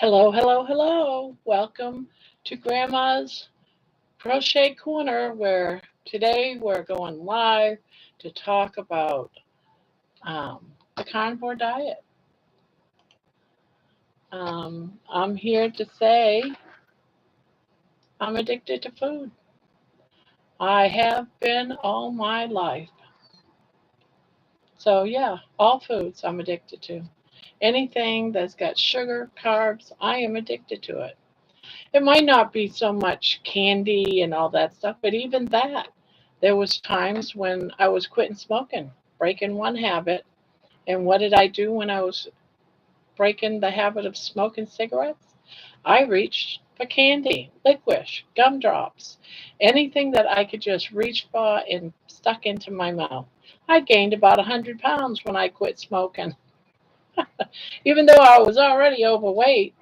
Hello, hello, hello. Welcome to Grandma's Crochet Corner, where today we're going live to talk about um, the carnivore diet. I'm here to say I'm addicted to food. I have been all my life. So, yeah, all foods I'm addicted to. Anything that's got sugar, carbs, I am addicted to it. It might not be so much candy and all that stuff, but even that, there was times when I was quitting smoking, breaking one habit. And what did I do when I was breaking the habit of smoking cigarettes? I reached for candy, licorice, gumdrops, anything that I could just reach for and stuck into my mouth. I gained about 100 pounds when I quit smoking, even though I was already overweight.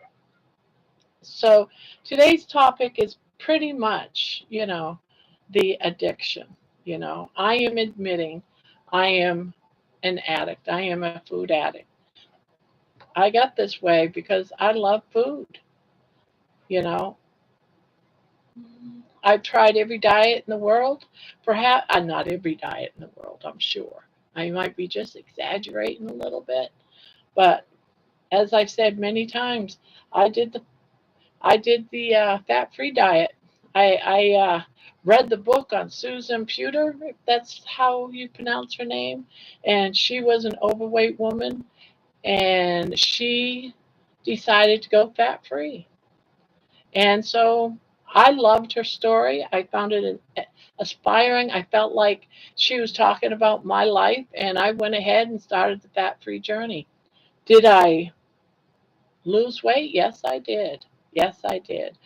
So today's topic is pretty much, the addiction. I am admitting I am an addict. I am a food addict. I got this way because I love food. You know, I've tried every diet in the world. Perhaps not every diet in the world, I'm sure. I might be just exaggerating a little bit, but as I've said many times, I did the fat-free diet. I read the book on Susan Puter, if that's how you pronounce her name, and she was an overweight woman, and she decided to go fat-free. And so I loved her story. I found it aspiring. I felt like she was talking about my life, and I went ahead and started the fat-free journey. Did I lose weight? Yes, I did. Yes, I did.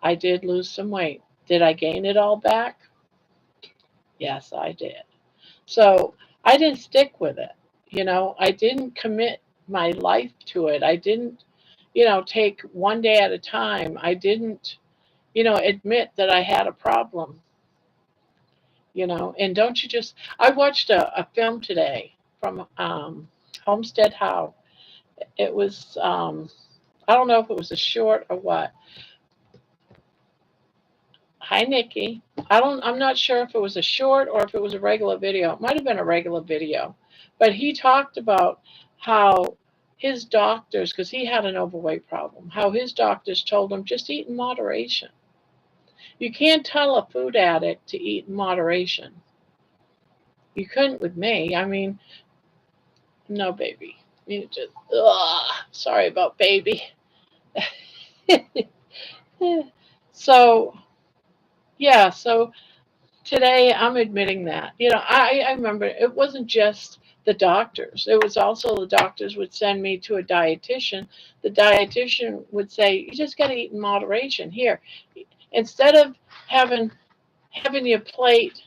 I did lose some weight. Did I gain it all back? Yes, I did. So I didn't stick with it. I didn't commit my life to it. I didn't, take one day at a time. I didn't, admit that I had a problem, and don't you just, I watched a film today from Homestead How. It was, I don't know if it was a short or what. Hi, Nikki. I'm not sure if it was a short or if it was a regular video. It might have been a regular video. But he talked about how his doctors, because he had an overweight problem, how his doctors told him just eat in moderation. You can't tell a food addict to eat in moderation. You couldn't with me. I mean, no, baby. You just, sorry about baby. So, yeah, so today I'm admitting that. I remember it wasn't just the doctors. It was also the doctors would send me to a dietitian. The dietitian would say, you just got to eat in moderation. Here, instead of having your plate,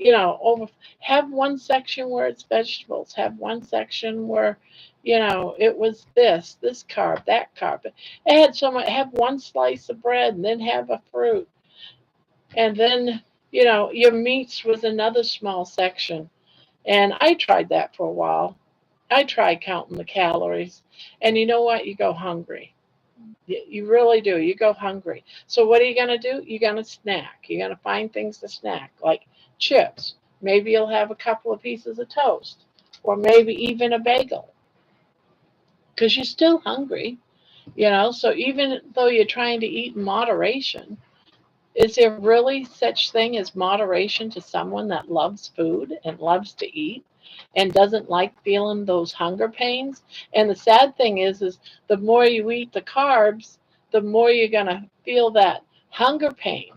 over, have one section where it's vegetables, have one section where, it was this carb, that carb. It had so much, have one slice of bread and then have a fruit. And then, your meats was another small section. And I tried that for a while. I tried counting the calories. And you know what? You go hungry. You really do. You go hungry. So what are you going to do? You're going to snack. You're going to find things to snack, like chips. Maybe you'll have a couple of pieces of toast, or maybe even a bagel, because you're still hungry. So even though you're trying to eat in moderation, is there really such thing as moderation to someone that loves food and loves to eat and doesn't like feeling those hunger pains? And the sad thing is the more you eat the carbs, the more you're going to feel that hunger pain.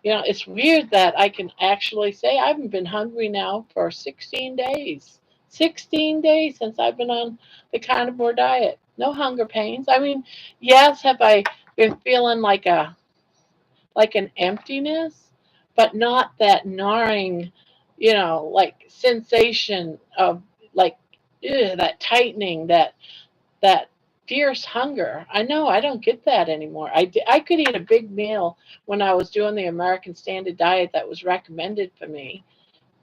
It's weird that I can actually say I haven't been hungry now for 16 days. 16 days since I've been on the carnivore diet. No hunger pains. I mean, yes, have I been feeling like an emptiness, but not that gnawing, like sensation of like that tightening, that fierce hunger. I know I don't get that anymore. I could eat a big meal when I was doing the American Standard Diet that was recommended for me,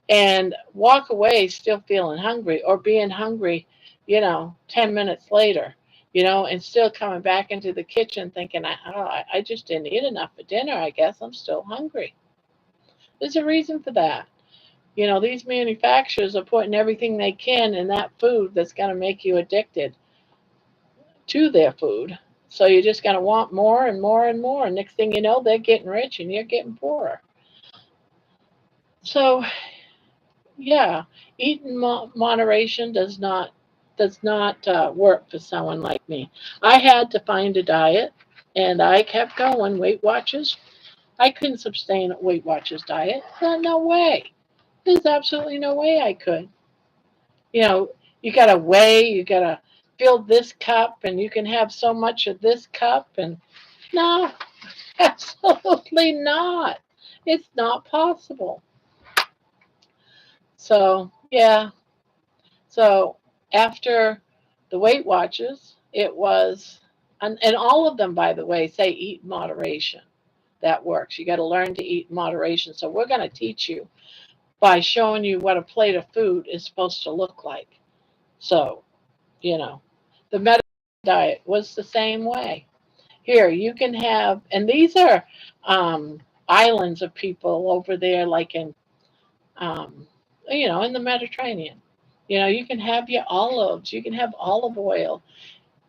and walk away still feeling hungry or being hungry, 10 minutes later. and still coming back into the kitchen thinking, I just didn't eat enough for dinner. I guess I'm still hungry. There's a reason for that. These manufacturers are putting everything they can in that food that's going to make you addicted to their food. So you're just going to want more and more and more. And next thing you know, they're getting rich and you're getting poorer. So yeah, eating moderation does not work for someone like me. I had to find a diet, and I kept going. Weight Watchers. I couldn't sustain a Weight Watchers diet. No way. There's absolutely no way I could. You know, you got to weigh. You got to fill this cup, and you can have so much of this cup, and no, absolutely not. It's not possible. So yeah, so after the Weight Watchers, it was, and all of them, by the way, say eat in moderation. That works. You got to learn to eat in moderation. So we're going to teach you by showing you what a plate of food is supposed to look like. So, you know, the Mediterranean diet was the same way. Here, you can have, and these are islands of people over there, like um, in the Mediterranean. You can have your olives, you can have olive oil.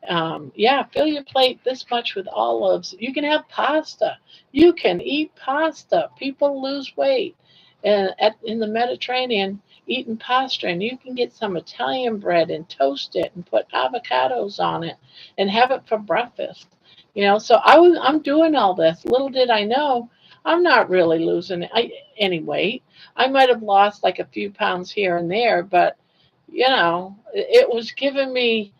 Yeah, fill your plate this much with olives. You can have pasta. You can eat pasta. People lose weight. And in the Mediterranean, eating pasta, and you can get some Italian bread and toast it and put avocados on it and have it for breakfast. So I'm doing all this. Little did I know, I'm not really losing any weight. I might have lost like a few pounds here and there, but it was giving me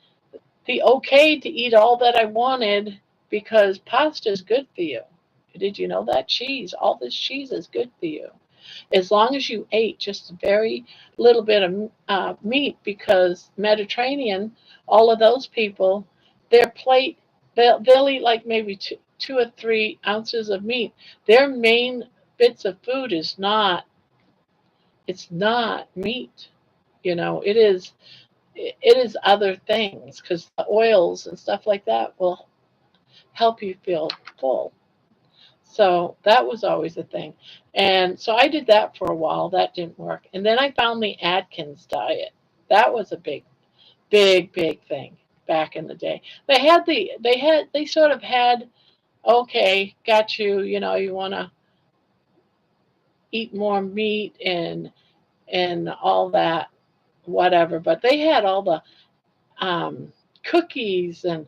the okay to eat all that I wanted because pasta is good for you. Did you know that? Cheese, all this cheese is good for you. As long as you ate just a very little bit of meat, because Mediterranean, all of those people, their plate, they'll eat like maybe two or 3 ounces of meat. Their main bits of food it's not meat. It is other things because the oils and stuff like that will help you feel full. So that was always a thing. And so I did that for a while. That didn't work. And then I found the Atkins diet. That was a big, big, big thing back in the day. They sort of had, okay, got you, you want to eat more meat and all that, whatever. But they had all the cookies and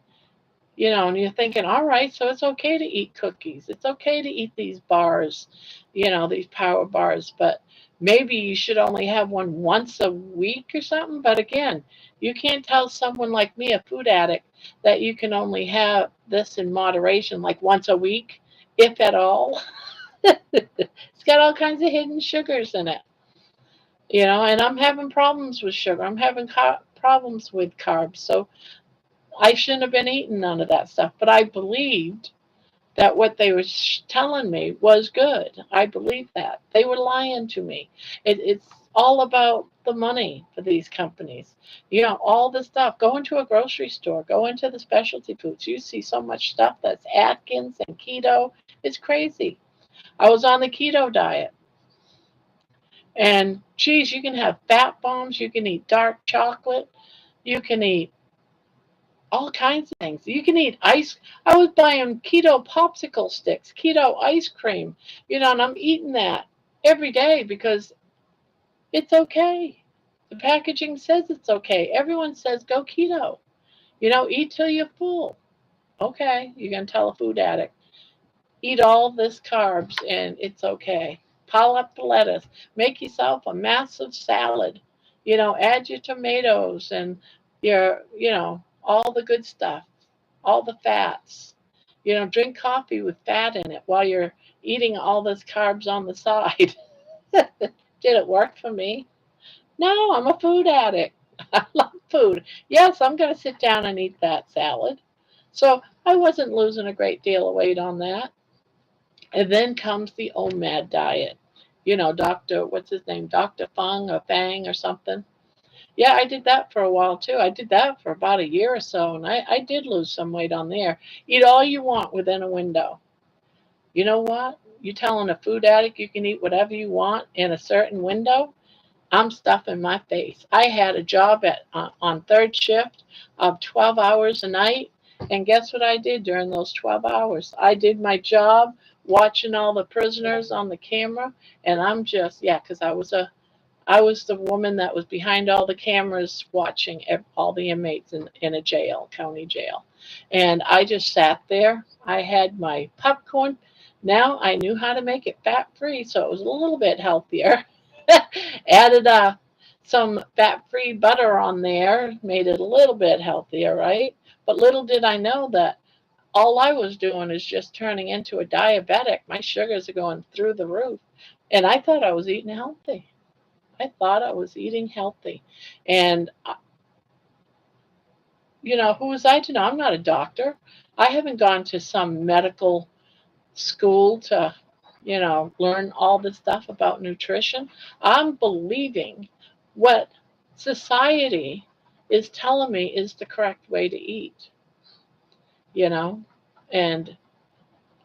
you're thinking, all right, so it's okay to eat cookies. It's okay to eat these bars, these power bars, but maybe you should only have one once a week or something. But again, you can't tell someone like me, a food addict, that you can only have this in moderation, like once a week, if at all. It's got all kinds of hidden sugars in it, and I'm having problems with sugar. I'm having problems with carbs. So I shouldn't have been eating none of that stuff, but I believed that what they were telling me was good. I believed that. They were lying to me. It's all about the money for these companies. All the stuff. Go into a grocery store, go into the specialty foods. You see so much stuff that's Atkins and keto. It's crazy. I was on the keto diet. And geez, you can have fat bombs, you can eat dark chocolate, you can eat all kinds of things. You can eat ice. I was buying keto popsicle sticks, keto ice cream, and I'm eating that every day because it's okay. The packaging says it's okay. Everyone says go keto. Eat till you're full. Okay, you're going to tell a food addict. Eat all this carbs and it's okay. Pile up the lettuce. Make yourself a massive salad. Add your tomatoes and all the good stuff, all the fats. Drink coffee with fat in it while you're eating all this carbs on the side. Did it work for me? No, I'm a food addict. I love food. Yes, I'm going to sit down and eat that salad. So I wasn't losing a great deal of weight on that. And then comes the OMAD diet. What's his name? Dr. Fung or Fang or something. Yeah, I did that for a while too. I did that for about a year or so, and I did lose some weight on there. Eat all you want within a window. You know what? You telling a food addict you can eat whatever you want in a certain window? I'm stuffing my face. I had a job at on third shift of 12 hours a night, and guess what I did during those 12 hours? I did my job watching all the prisoners on the camera, and I'm just yeah, because I was the woman that was behind all the cameras watching all the inmates in a jail, county jail. And I just sat there. I had my popcorn. Now I knew how to make it fat free, so it was a little bit healthier. Added some fat free butter on there, made it a little bit healthier, right? But little did I know that all I was doing is just turning into a diabetic. My sugars are going through the roof. And I thought I was eating healthy. I thought I was eating healthy. And, who was I to know? I'm not a doctor. I haven't gone to some medical school to, learn all this stuff about nutrition. I'm believing what society is telling me is the correct way to eat, you know? And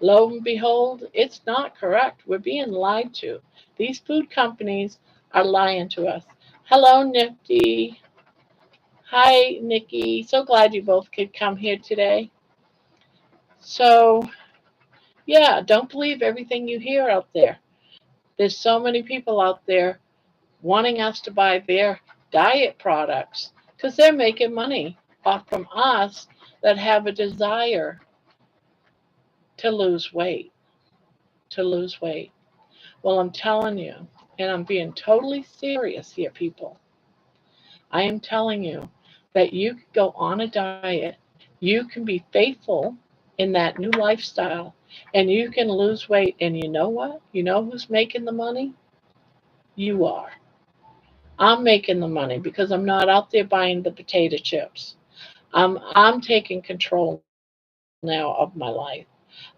lo and behold, it's not correct. We're being lied to. These food companies are lying to us. Hello, Nifty. Hi, Nikki. So glad you both could come here today. So, yeah, don't believe everything you hear out there. There's so many people out there wanting us to buy their diet products because they're making money off from us that have a desire to lose weight, to lose weight. Well, I'm telling you, and I'm being totally serious here, people. I am telling you that you can go on a diet, you can be faithful in that new lifestyle, and you can lose weight. And you know what? You know who's making the money? You are. I'm making the money because I'm not out there buying the potato chips. I'm taking control now of my life.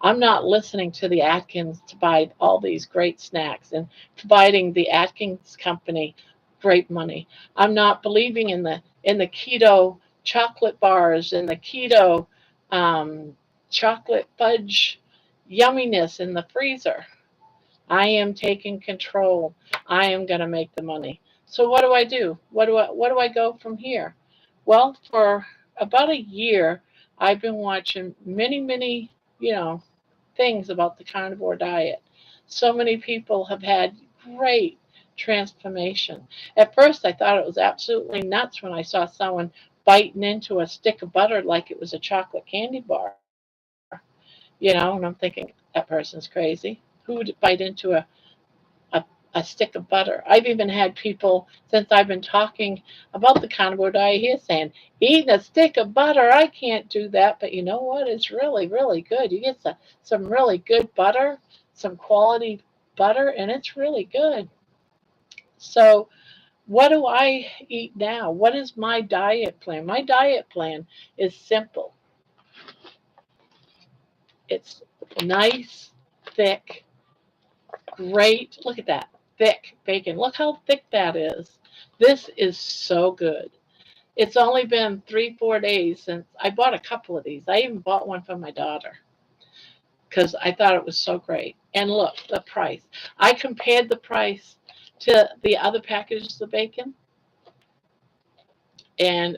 I'm not listening to the Atkins to buy all these great snacks and providing the Atkins company great money. I'm not believing in the keto chocolate bars and the keto um, chocolate fudge yumminess in the freezer. I am taking control. I am going to make the money. So what do I do? What do I go from here? Well, for about a year, I've been watching many, you know, things about the carnivore diet. So many people have had great transformation. At first, I thought it was absolutely nuts when I saw someone biting into a stick of butter like it was a chocolate candy bar. And I'm thinking, that person's crazy. Who would bite into a, a stick of butter? I've even had people, since I've been talking about the carnivore diet here, saying, eating a stick of butter, I can't do that. But you know what? It's really good. You get some really good butter, some quality butter, and it's really good. So, what do I eat now? What is my diet plan? My diet plan is simple. It's nice, thick, great. Look at that. Thick bacon. Look how thick that is. This is so good. It's only been 3, 4 days since I bought a couple of these. I even bought one for my daughter because I thought it was so great. And look, the price. I compared the price to the other packages of bacon, and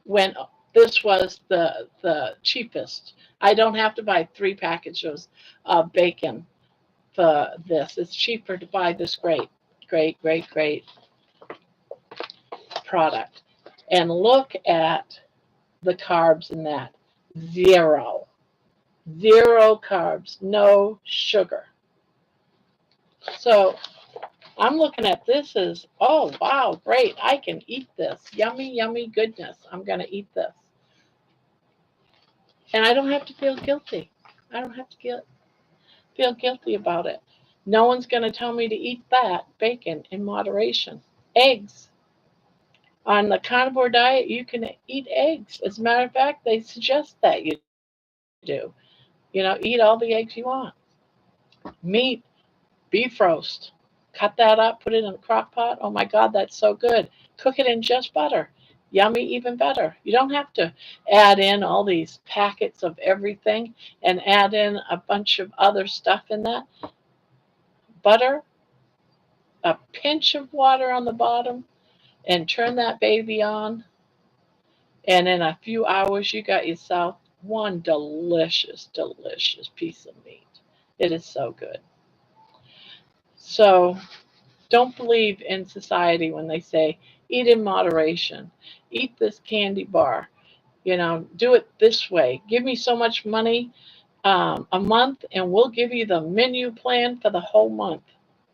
went. This was the cheapest. I don't have to buy 3 packages of bacon for this. It's cheaper to buy this great product. And look at the carbs in that. Zero. Zero carbs. No sugar. So I'm looking at this as, oh, wow, great. I can eat this. Yummy goodness. I'm going to eat this. And I don't have to feel guilty. I don't have to feel guilty about it. No one's going to tell me to eat that bacon in moderation. Eggs. On the carnivore diet, you can eat eggs. As a matter of fact, they suggest that you do. Eat all the eggs you want. Meat, beef roast. Cut that up, put it in a crock pot. Oh my God, that's so good. Cook it in just butter. Yummy, even better. You don't have to add in all these packets of everything and add in a bunch of other stuff in that. Butter, a pinch of water on the bottom, and turn that baby on. And in a few hours, you got yourself one delicious, delicious piece of meat. It is so good. So don't believe in society when they say eat in moderation, eat this candy bar, do it this way. Give me so much money a month, and we'll give you the menu plan for the whole month.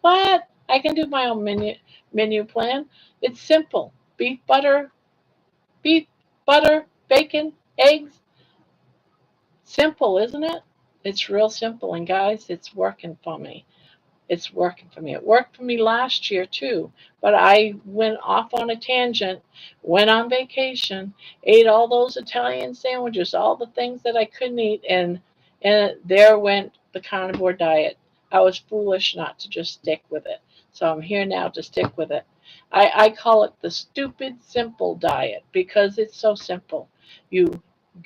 What? I can do my own menu plan. It's simple: beef, butter, bacon, eggs. Simple, isn't it? It's real simple, and guys, it's working for me. It's working for me. It worked for me last year too, but I went off on a tangent, went on vacation, ate all those Italian sandwiches, all the things that I couldn't eat, and there went the carnivore diet. I was foolish not to just stick with it. So I'm here now to stick with it. I call it the stupid simple diet because it's so simple. You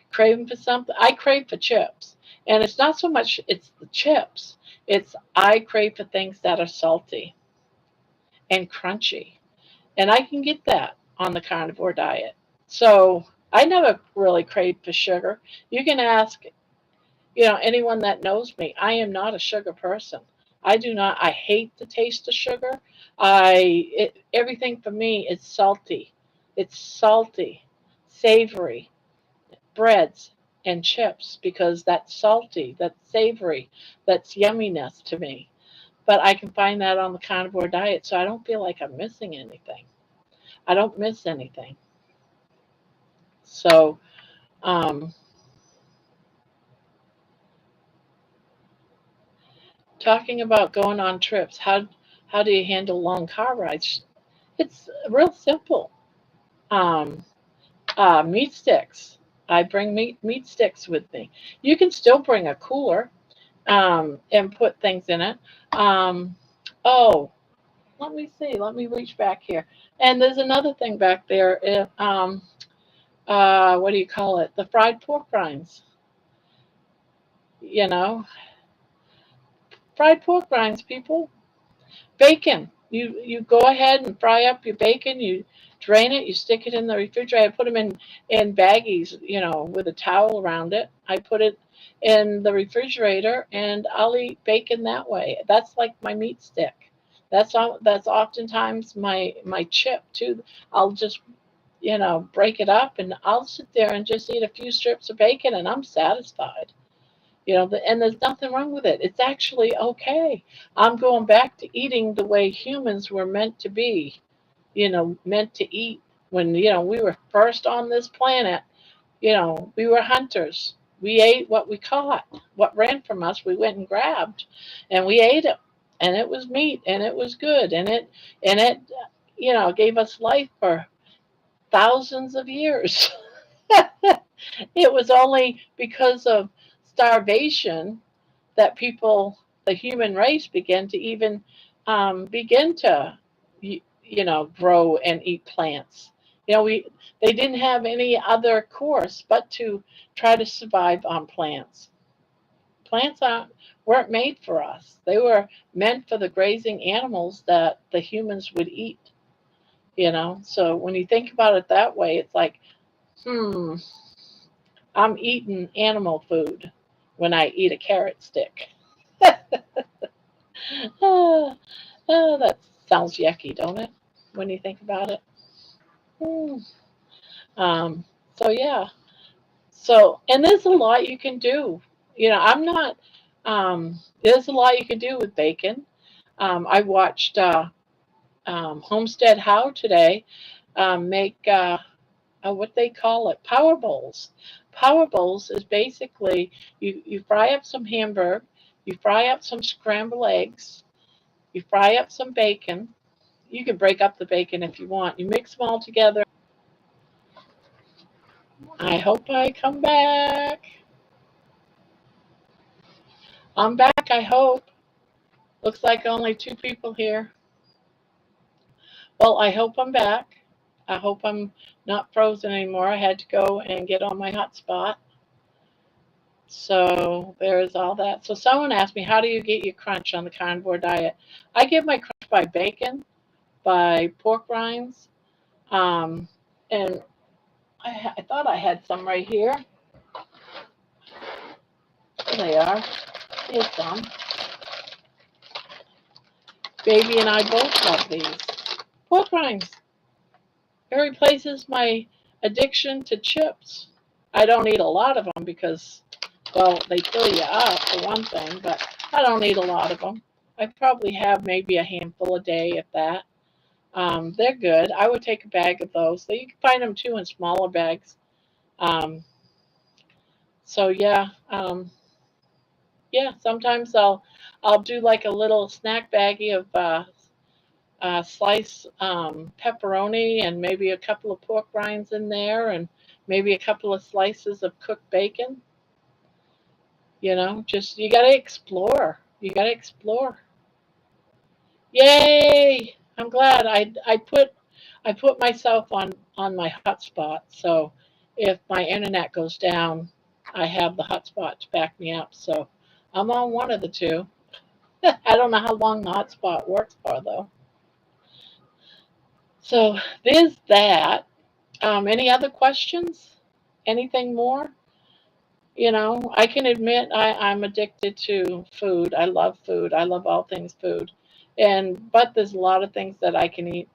craving for something. I crave for chips. And it's not so much it's the chips. It's I crave for things that are salty and crunchy. And I can get that on the carnivore diet. So I never really craved for sugar. You can ask, anyone that knows me. I am not a sugar person. I do not. I hate the taste of sugar. Everything for me is salty. It's salty, savory, breads and chips because that's salty, that's savory, that's yumminess to me. But I can find that on the carnivore diet, so I don't feel like I'm missing anything. I don't miss anything. So, um, talking about going on trips, how do you handle long car rides? It's real simple. Um, Meat sticks. I bring meat sticks with me. You can still bring a cooler and put things in it. Um, oh, let me see. Let me reach back here. And there's another thing back there. What do you call it? The fried pork rinds. You know, fried pork rinds, people. Bacon. You go ahead and fry up your bacon. You drain it. You stick it in the refrigerator. I put them in baggies, with a towel around it. I put it in the refrigerator, and I'll eat bacon that way. That's like my meat stick. That's oftentimes my chip too. I'll just break it up, and I'll sit there and just eat a few strips of bacon, and I'm satisfied. And there's nothing wrong with it. It's actually okay. I'm going back to eating the way humans were meant to be, meant to eat when, we were first on this planet. We were hunters. We ate what we caught, what ran from us, we went and grabbed, and we ate it. And it was meat, and it was good, and it gave us life for thousands of years. It was only because of starvation that the human race, began to even begin to, grow and eat plants. They didn't have any other course but to try to survive on plants. Plants weren't made for us. They were meant for the grazing animals that the humans would eat. So when you think about it that way, it's like, hmm, I'm eating animal food when I eat a carrot stick. Oh, that sounds yucky, don't it? When you think about it. Hmm. Um, so yeah. And there's a lot you can do. I'm not. There's a lot you can do with bacon. I watched Homestead How today make what they call it, power bowls. Power bowls is basically you fry up some hamburger, you fry up some scrambled eggs, you fry up some bacon. You can break up the bacon if you want. You mix them all together. I hope I come back. I'm back, I hope. Looks like only two people here. Well, I hope I'm back. I hope I'm not frozen anymore. I had to go and get on my hotspot. So there's all that. So someone asked me, how do you get your crunch on the carnivore diet? I get my crunch by bacon, by pork rinds, and I thought I had some right here. Here they are. Here's some. Baby and I both love these. Pork rinds. It replaces my addiction to chips. I don't eat a lot of them because, well, they fill you up for one thing, but I don't eat a lot of them. I probably have maybe a handful a day, if that. They're good. I would take a bag of those. So you can find them too in smaller bags. Um, so yeah, yeah. Sometimes I'll do like a little snack baggie of sliced pepperoni and maybe a couple of pork rinds in there and maybe a couple of slices of cooked bacon. Just you got to explore. You got to explore. Yay! I'm glad I put myself on my hotspot. So if my internet goes down, I have the hotspot to back me up. So I'm on one of the two. I don't know how long the hotspot works for though. So there's that. Any other questions? Anything more? I can admit I'm addicted to food. I love food. I love all things food. But there's a lot of things that I can eat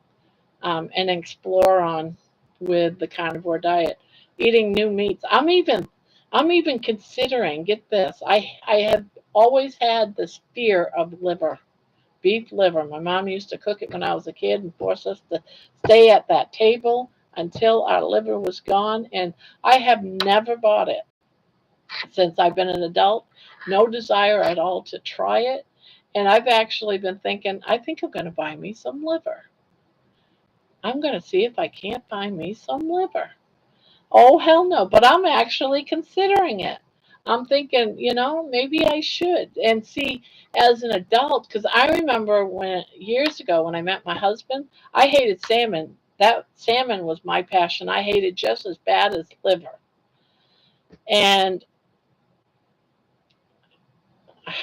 and explore on with the carnivore diet. Eating new meats. I'm even considering, get this. I have always had this fear of liver. Beef liver. My mom used to cook it when I was a kid and force us to stay at that table until our liver was gone. And I have never bought it since I've been an adult. No desire at all to try it. And I've actually been thinking, I think I'm going to buy me some liver. I'm going to see if I can't find me some liver. Oh, hell no. But I'm actually considering it. I'm thinking, maybe I should. And see, as an adult, because I remember years ago when I met my husband, I hated salmon. That salmon was my passion. I hated just as bad as liver. And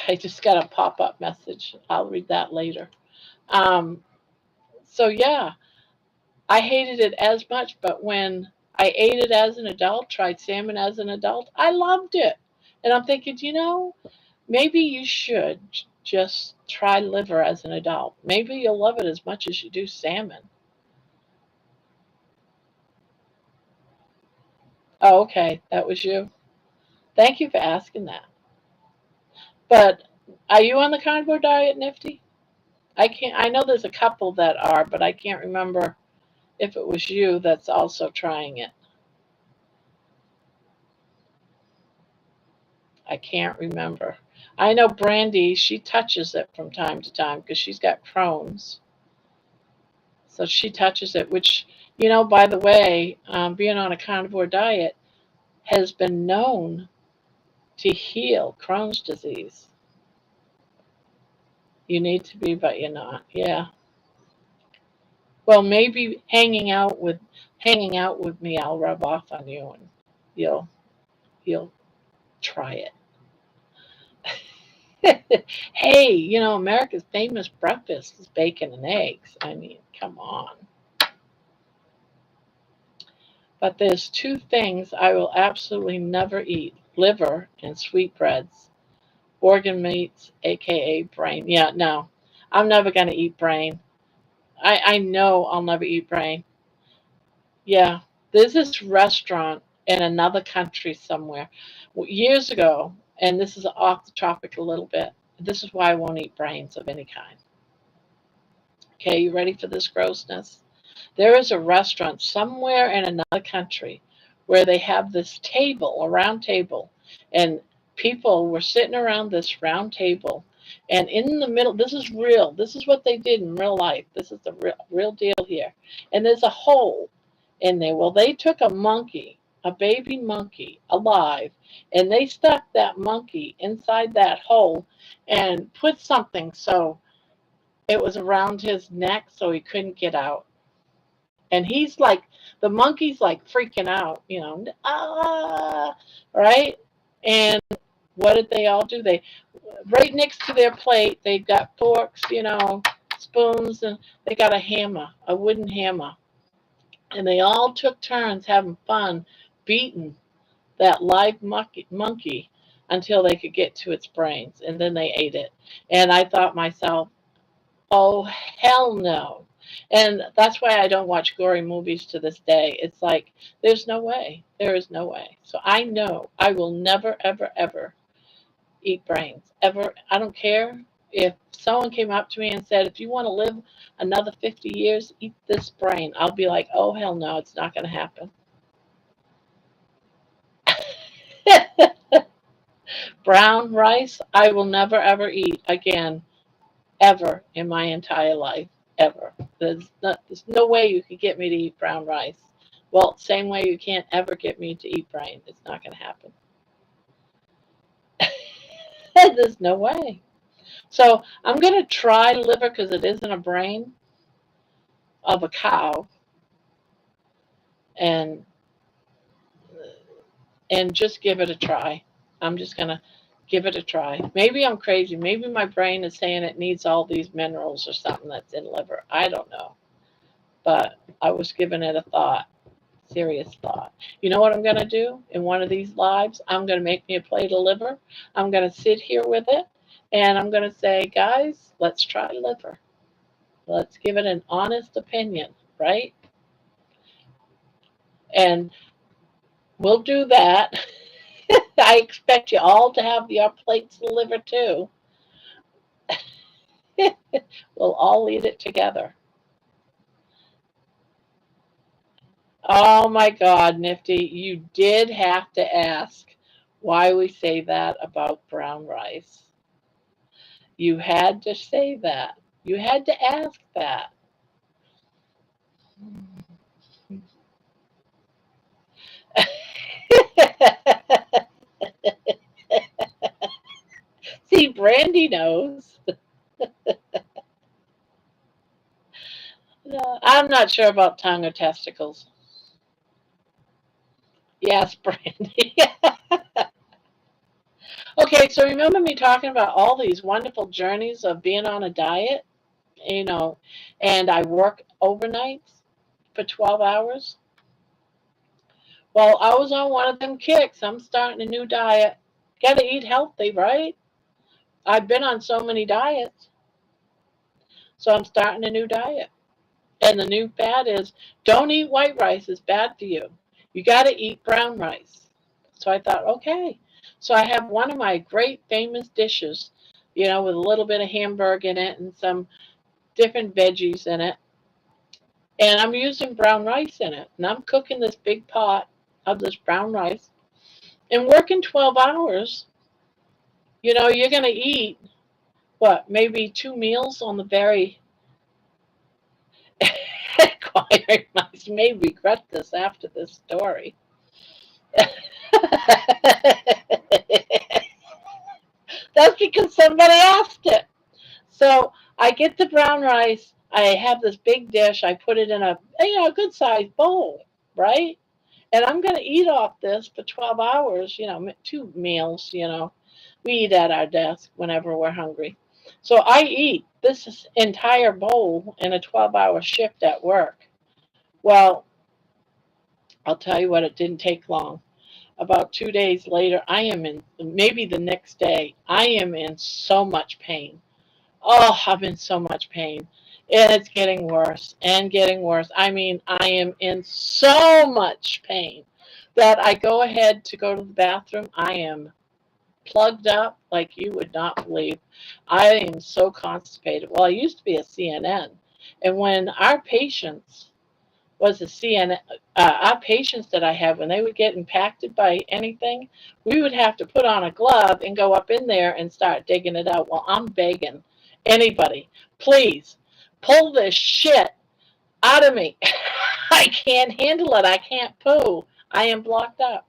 I just got a pop up message. I'll read that later. Um, so, yeah, I hated it as much, but when I ate it as an adult, tried salmon as an adult, I loved it. And I'm thinking, maybe you should just try liver as an adult. Maybe you'll love it as much as you do salmon. Oh, okay, that was you. Thank you for asking that. But are you on the carnivore diet, Nifty? I can't. I know there's a couple that are, but I can't remember if it was you that's also trying it. I can't remember. I know Brandy, she touches it from time to time because she's got Crohn's. So she touches it, which, by the way, being on a carnivore diet has been known to heal Crohn's disease. You need to be, but you're not. Yeah. Well, maybe hanging out with me, I'll rub off on you and you'll you'll try it. Hey, America's famous breakfast is bacon and eggs. I mean, come on. But there's two things I will absolutely never eat: liver and sweetbreads. Organ meats, aka brain. Yeah, no. I'm never gonna eat brain. I know I'll never eat brain. Yeah. There's this restaurant in another country somewhere years ago, and this is off the topic a little bit. This is why I won't eat brains of any kind. Okay, you ready for this grossness? There is a restaurant somewhere in another country where they have this table, a round table, and people were sitting around this round table. And in the middle, this is real. This is what they did in real life. This is the real deal here. And there's a hole in there. Well, they took a monkey, a baby monkey, alive, and they stuck that monkey inside that hole and put something so it was around his neck so he couldn't get out. And he's like, the monkey's like freaking out, right? And what did they all do? They, right next to their plate, they got forks, spoons, and they got a hammer, a wooden hammer. And they all took turns having fun beating that live monkey until they could get to its brains. And then they ate it. And I thought myself, oh, hell no. And that's why I don't watch gory movies to this day. It's like, there's no way. There is no way. So I know I will never, ever, ever eat brains. Ever. I don't care if someone came up to me and said, if you want to live another 50 years, eat this brain. I'll be like, oh, hell no, it's not going to happen. Brown rice, I will never, ever eat again, ever in my entire life. Ever. There's no way you could get me to eat brown rice. Well, same way you can't ever get me to eat brain. It's not going to happen. There's no way. So I'm going to try liver because it isn't a brain of a cow, and just give it a try. I'm just going to give it a try. Maybe I'm crazy. Maybe my brain is saying it needs all these minerals or something that's in liver. I don't know. But I was giving it a thought. Serious thought. You know what I'm going to do in one of these lives? I'm going to make me a plate of liver. I'm going to sit here with it, and I'm going to say, guys, let's try liver. Let's give it an honest opinion, right? And we'll do that. I expect you all to have your plates of liver too. We'll all eat it together. Oh my God, Nifty, you did have to ask why we say that about brown rice. You had to say that. You had to ask that. See, Brandy knows. No, I'm not sure about tongue or testicles. Yes, Brandy. Okay, so remember me talking about all these wonderful journeys of being on a diet, you know, and I work overnights for 12 hours? Well, I was on one of them kicks. I'm starting a new diet. Got to eat healthy, right? I've been on so many diets, so I'm starting a new diet. And the new fad is don't eat white rice, it's bad for you. You got to eat brown rice. So I thought, okay. So I have one of my great famous dishes, with a little bit of hamburger in it and some different veggies in it. And I'm using brown rice in it. And I'm cooking this big pot of this brown rice and working 12 hours. You're going to eat, what, maybe 2 meals on the very quiet mice may regret this after this story. That's because somebody asked it. So I get the brown rice. I have this big dish. I put it in a good sized bowl, right? And I'm going to eat off this for 12 hours. 2 meals. We eat at our desk whenever we're hungry. So I eat this entire bowl in a 12-hour shift at work. Well, I'll tell you what, it didn't take long. About 2 days later, I am in, maybe the next day, I am in so much pain. Oh, I'm in so much pain. And it's getting worse and getting worse. I mean, I am in so much pain that I go ahead to go to the bathroom. I am plugged up like you would not believe. I am so constipated. Well, I used to be a CNN. And when our patients was a CNN, our patients that I had, when they would get impacted by anything, we would have to put on a glove and go up in there and start digging it out. Well, I'm begging anybody, please pull this shit out of me. I can't handle it. I can't poo. I am blocked up.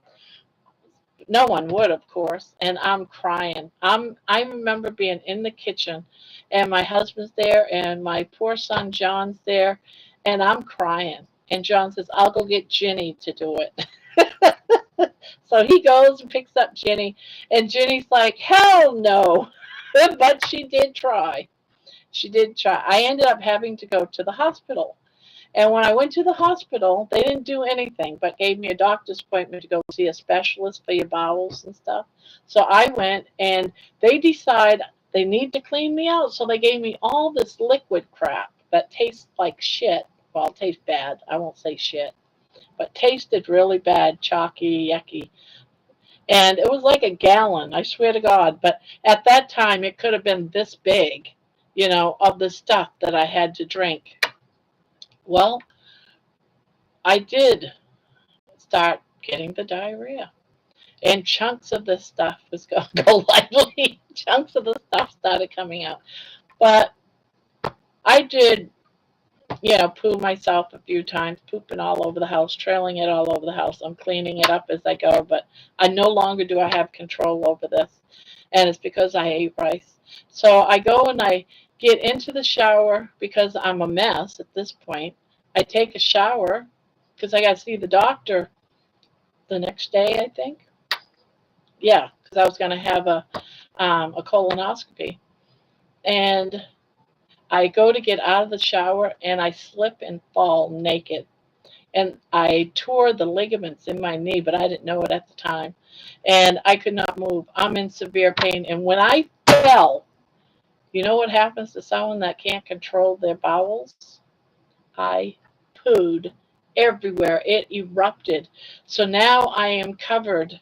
No one would, of course, and I'm crying. I remember being in the kitchen, and my husband's there, and my poor son John's there, and I'm crying. And John says, I'll go get Ginny to do it. So he goes and picks up Ginny, and Ginny's like, hell no. But she did try. She did try. I ended up having to go to the hospital. And when I went to the hospital, they didn't do anything but gave me a doctor's appointment to go see a specialist for your bowels and stuff. So I went, and they decide they need to clean me out. So they gave me all this liquid crap that tastes like shit. Well, it tastes bad. I won't say shit, but tasted really bad, chalky, yucky. And it was like a gallon, I swear to God. But at that time, it could have been this big, of the stuff that I had to drink. Well, I did start getting the diarrhea. And chunks of this stuff was going to go lightly. Chunks of the stuff started coming out. But I did, poo myself a few times, pooping all over the house, trailing it all over the house. I'm cleaning it up as I go, but I no longer do I have control over this. And it's because I ate rice. So I go and I get into the shower because I'm a mess at this point. I take a shower because I got to see the doctor the next day, I think. Yeah, because I was going to have a colonoscopy. And I go to get out of the shower, and I slip and fall naked. And I tore the ligaments in my knee, but I didn't know it at the time. And I could not move. I'm in severe pain. And when I fell, you know what happens to someone that can't control their bowels? I pooed everywhere. It erupted. So now I am covered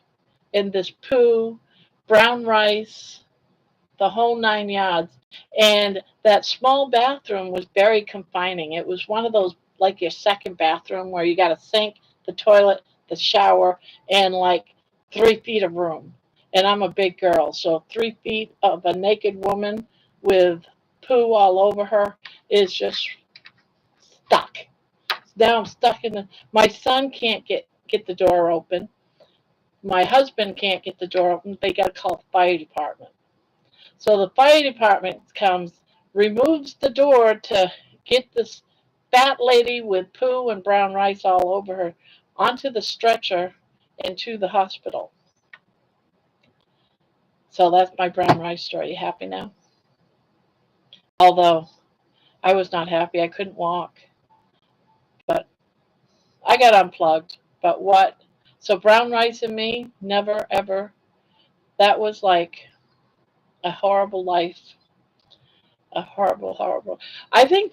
in this poo, brown rice, the whole 9 yards. And that small bathroom was very confining. It was one of those, like your second bathroom, where you got a sink, the toilet, the shower, and like 3 feet of room. And I'm a big girl, so 3 feet of a naked woman with poo all over her is just stuck. Now I'm stuck in my son can't get the door open. My husband can't get the door open. They got to call the fire department. So the fire department comes, removes the door to get this fat lady with poo and brown rice all over her onto the stretcher and to the hospital. So that's my brown rice story. You happy now? Although I was not happy. I couldn't walk. But I got unplugged. But what? So brown rice and me, never, ever. That was like a horrible life. A horrible, horrible. I think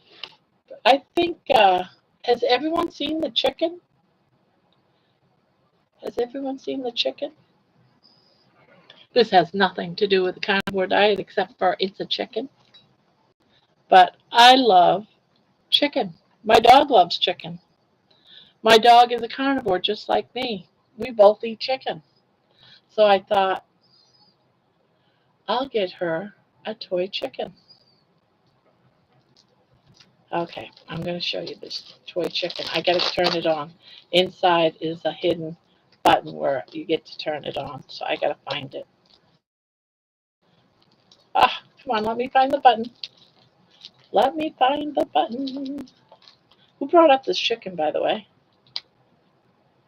has everyone seen the chicken? Has everyone seen the chicken? This has nothing to do with the carnivore diet except for it's a chicken. But I love chicken. My dog loves chicken. My dog is a carnivore just like me. We both eat chicken. So I thought, I'll get her a toy chicken. Okay, I'm going to show you this toy chicken. I got to turn it on. Inside is a hidden button where you get to turn it on. So I got to find it. Ah, come on, let me find the button. Let me find the button. Who brought up this chicken, by the way?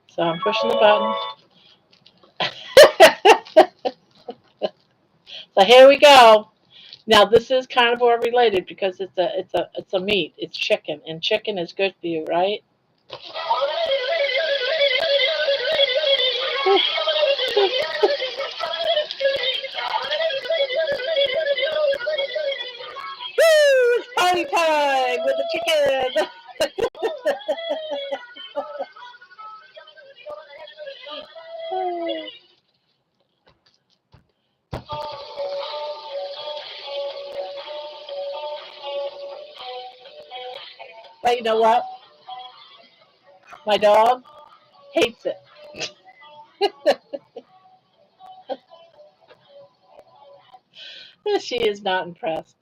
So I'm pushing the button. So here we go. Now this is carnivore related because it's a meat. It's chicken, and chicken is good for you, right? Woo! It's party time with the chicken. But you know what? My dog hates it. She is not impressed.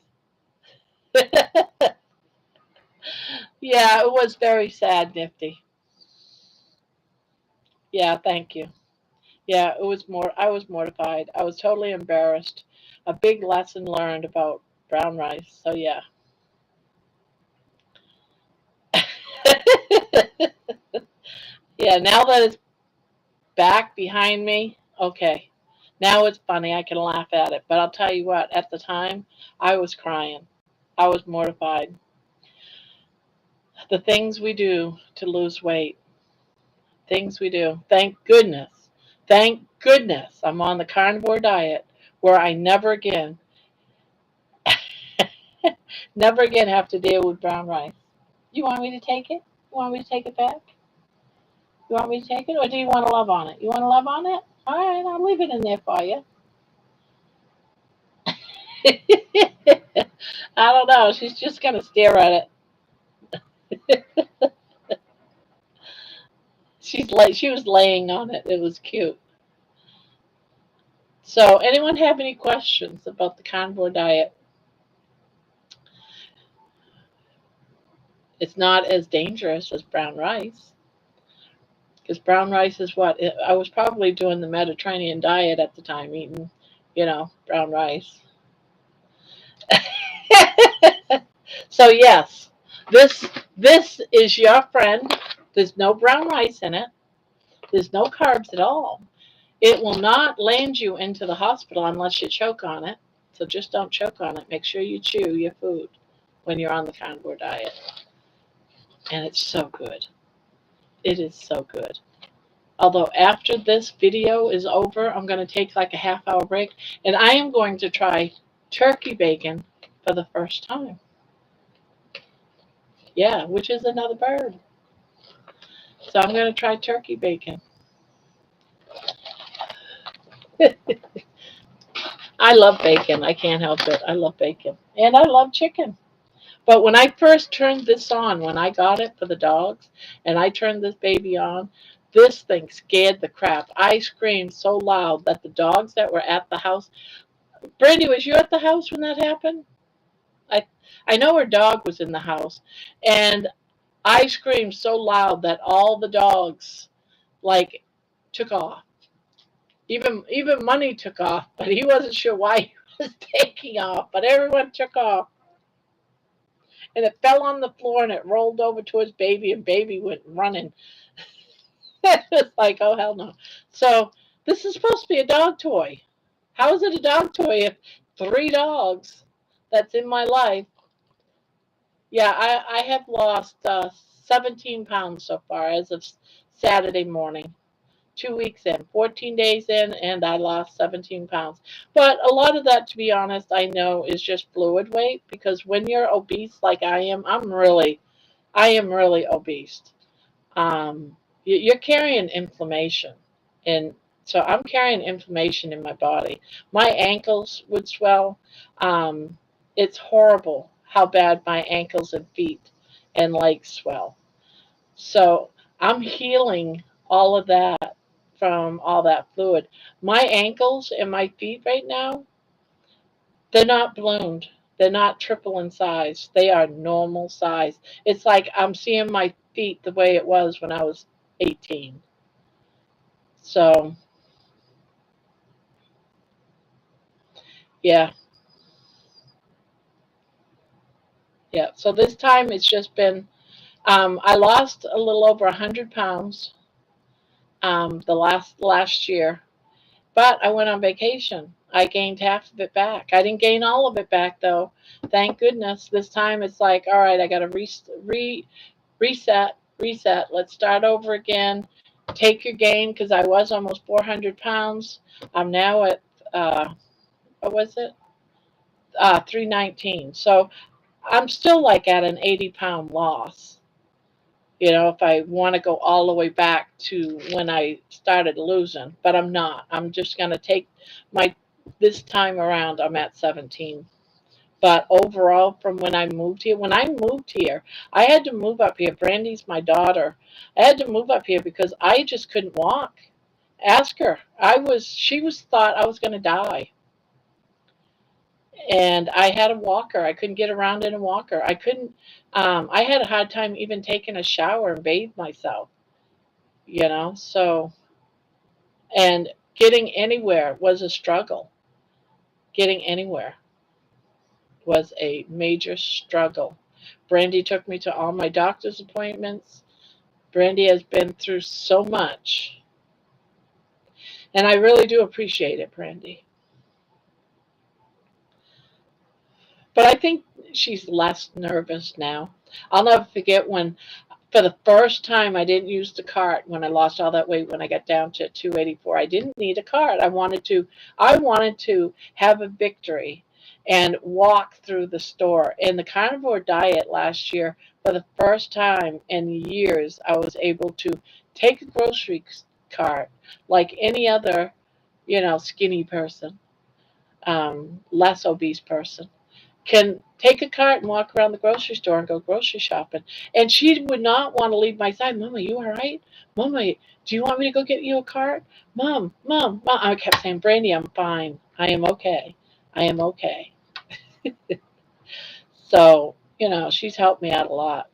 Yeah, it was very sad, Nifty. Yeah, thank you. Yeah, it was more. I was mortified. I was totally embarrassed. A big lesson learned about brown rice. So yeah. Yeah, now that it's back behind me, okay. Now it's funny. I can laugh at it. But I'll tell you what, at the time, I was crying. I was mortified. The things we do to lose weight, things we do. Thank goodness I'm on the carnivore diet where I never again have to deal with brown rice. You want me to take it? You want me to take it back? You want me to take it, or do you want to love on it? You want to love on it? All right, I'll leave it in there for you. I don't know. She's just gonna stare at it. She was laying on it. It was cute. So, anyone have any questions about the carnivore diet? It's not as dangerous as brown rice. Because brown rice is what? I was probably doing the Mediterranean diet at the time, eating, brown rice. So yes, this is your friend. There's no brown rice in it. There's no carbs at all. It will not land you into the hospital unless you choke on it. So just don't choke on it. Make sure you chew your food when you're on the carnivore diet. And it's so good. It is so good. Although after this video is over, I'm going to take like a half-hour break, and I am going to try turkey bacon for the first time. Yeah, which is another bird. So I'm going to try turkey bacon. I love bacon. I can't help it. I love bacon. And I love chicken. But when I first turned this on, when I got it for the dogs, and I turned this baby on, this thing scared the crap. I screamed so loud that the dogs that were at the house. Brandy, was you at the house when that happened? I I know her dog was in the house, and I screamed so loud that all the dogs like took off. Even Money took off, but he wasn't sure why he was taking off. But everyone took off, and it fell on the floor and it rolled over towards baby, and baby went running. It's like, oh hell no. So this is supposed to be a dog toy. How is it a dog toy if three dogs that's in my life? Yeah, I have lost 17 pounds so far as of Saturday morning. 2 weeks in, 14 days in, and I lost 17 pounds. But a lot of that, to be honest, I know is just fluid weight because when you're obese like I am, I am really obese. You're carrying inflammation, and so I'm carrying inflammation in my body. My ankles would swell. It's horrible how bad my ankles and feet and legs swell. So I'm healing all of that from all that fluid. My ankles and my feet right now, they're not ballooned. They're not triple in size. They are normal size. It's like I'm seeing my feet the way it was when I was 18. So, yeah, yeah. So this time it's just been, I lost a little over 100 pounds the last year. But I went on vacation. I gained half of it back. I didn't gain all of it back though. Thank goodness. This time it's like, all right, I got to reset. Let's start over again. Take your gain because I was almost 400 pounds. I'm now at what was it? 319. So I'm still like at an 80-pound loss. If I want to go all the way back to when I started losing, but I'm not. I'm just going to take my, this time around, I'm at 17. But overall, from when I moved here, I had to move up here. Brandy's my daughter. I had to move up here because I just couldn't walk. Ask her. She was thought I was going to die. And I had a walker. I couldn't get around in a walker. I couldn't, I had a hard time even taking a shower and bathe myself. So, and getting anywhere was a struggle. Getting anywhere was a major struggle. Brandy took me to all my doctor's appointments. Brandy has been through so much, and I really do appreciate it, Brandy. But I think she's less nervous now. I'll never forget when, for the first time, I didn't use the cart when I lost all that weight. When I got down to 284, I didn't need a cart. I wanted to have a victory and walk through the store. In the carnivore diet last year, for the first time in years, I was able to take a grocery cart like any other, skinny person, less obese person can take a cart and walk around the grocery store and go grocery shopping. And she would not want to leave my side. Mama, you all right? Mama, do you want me to go get you a cart? Mom. I kept saying, Brandy, I'm fine. I am okay. I am okay. So, she's helped me out a lot.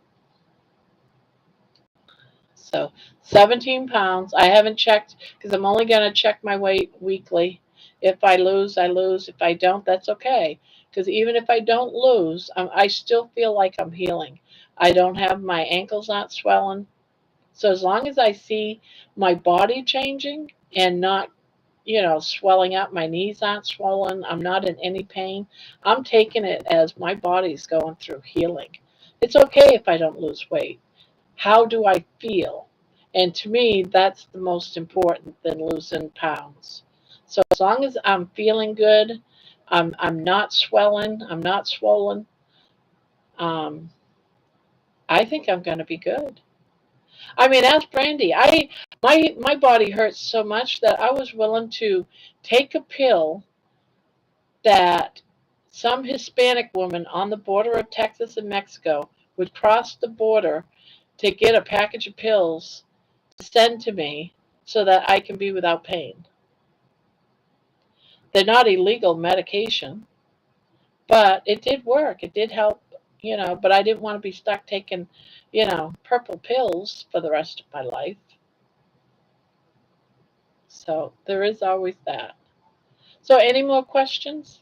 So 17 pounds. I haven't checked because I'm only going to check my weight weekly. If I lose, I lose. If I don't, that's okay. Because even if I don't lose, I still feel like I'm healing. I don't have my ankles not swelling. So as long as I see my body changing and not, swelling up, my knees aren't swollen, I'm not in any pain, I'm taking it as my body's going through healing. It's okay if I don't lose weight. How do I feel? And to me, that's the most important than losing pounds. So as long as I'm feeling good, I'm not swelling, I'm not swollen, um, I think I'm going to be good. I mean, ask Brandy. My body hurts so much that I was willing to take a pill that some Hispanic woman on the border of Texas and Mexico would cross the border to get a package of pills send to me so that I can be without pain. They're not illegal medication, but it did work. It did help, but I didn't want to be stuck taking, purple pills for the rest of my life. So there is always that. So any more questions?